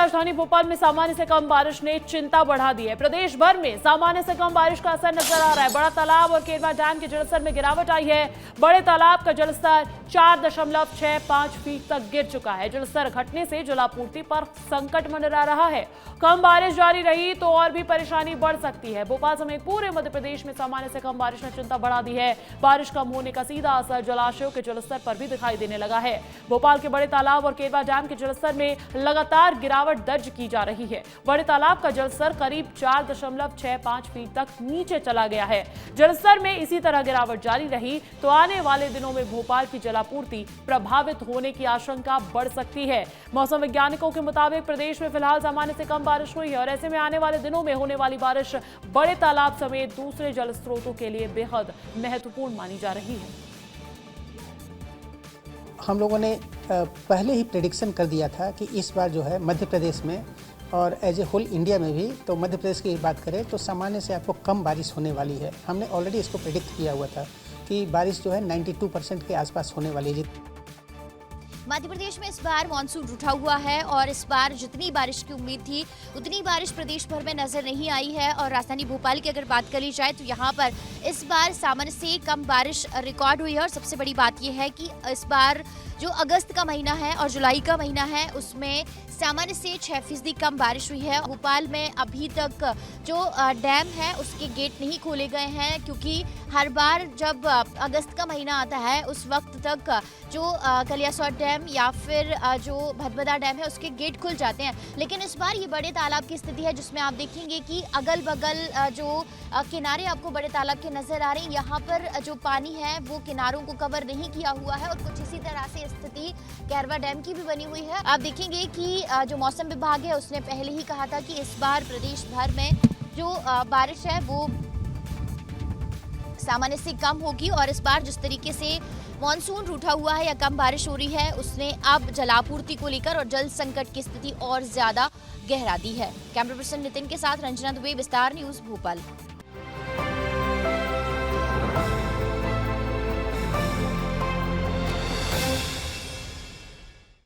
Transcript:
राजधानी भोपाल में सामान्य से कम बारिश ने चिंता बढ़ा दी है। प्रदेश भर में सामान्य से कम बारिश का असर नजर आ रहा है। बड़ा तालाब और केरवा डैम के जलस्तर में गिरावट आई है। बड़े तालाब का जलस्तर 4.65 फीट तक गिर चुका है। जलस्तर घटने से जलापूर्ति पर संकट मंडरा रहा है। कम बारिश जारी रही तो और भी परेशानी बढ़ सकती है। भोपाल समेत पूरे मध्य प्रदेश में सामान्य से कम बारिश ने चिंता बढ़ा दी है। बारिश कम होने का सीधा असर जलाशयों के जलस्तर पर भी दिखाई देने लगा है। भोपाल के बड़े तालाब और केरवा डैम के जलस्तर में लगातार गिरावट दर्ज की जा रही है। बड़े तालाब का जलस्तर करीब 4.65 फीट तक नीचे चला गया है। जलस्तर में इसी तरह गिरावट जारी रही तो आने वाले दिनों में भोपाल की जलापूर्ति प्रभावित होने की आशंका बढ़ सकती है। मौसम वैज्ञानिकों के मुताबिक प्रदेश में फिलहाल सामान्य से कम बारिश हुई है और ऐसे में आने वाले दिनों में होने वाली बारिश बड़े तालाब समेत दूसरे जल स्रोतों के लिए बेहद महत्वपूर्ण मानी जा रही है। हम लोगों ने पहले ही प्रेडिक्शन कर दिया था कि इस बार जो है मध्य प्रदेश में और एज ए होल इंडिया में भी, तो मध्य प्रदेश की बात करें तो सामान्य से आपको कम बारिश होने वाली है। हमने ऑलरेडी इसको प्रेडिक्ट किया हुआ था कि बारिश जो है 92% के आसपास होने वाली है। मध्य प्रदेश में इस बार मानसून रूठा हुआ है और इस बार जितनी बारिश की उम्मीद थी उतनी बारिश प्रदेश भर में नजर नहीं आई है। और राजधानी भोपाल की अगर बात करी जाए तो यहाँ पर इस बार सामान्य से कम बारिश रिकॉर्ड हुई है। और सबसे बड़ी बात यह है कि इस बार जो अगस्त का महीना है और जुलाई का महीना है उसमें सामान्य से 6% कम बारिश हुई है। भोपाल में अभी तक जो डैम है उसके गेट नहीं खोले गए हैं, क्योंकि हर बार जब अगस्त का महीना आता है उस वक्त तक जो कलियासोत डैम या फिर जो भदभदा डैम है उसके गेट खुल जाते हैं। लेकिन इस बार ये बड़े तालाब की स्थिति है जिसमें आप देखेंगे कि अगल बगल जो किनारे आपको बड़े तालाब के नजर आ रहे हैं, यहाँ पर जो पानी है वो किनारों को कवर नहीं किया हुआ है। और कुछ इसी तरह से स्थिति केरवा डैम की भी बनी हुई है। आप देखेंगे कि जो मौसम विभाग है उसने पहले ही कहा था कि इस बार प्रदेश भर में जो बारिश है वो सामान्य से कम होगी। और इस बार जिस तरीके से मॉनसून रूठा हुआ है या कम बारिश हो रही है उसने अब जलापूर्ति को लेकर और जल संकट की स्थिति और ज्यादा गहरा दी है। कैमरा पर्सन नितिन के साथ रंजना दुबे, विस्तार न्यूज, भोपाल।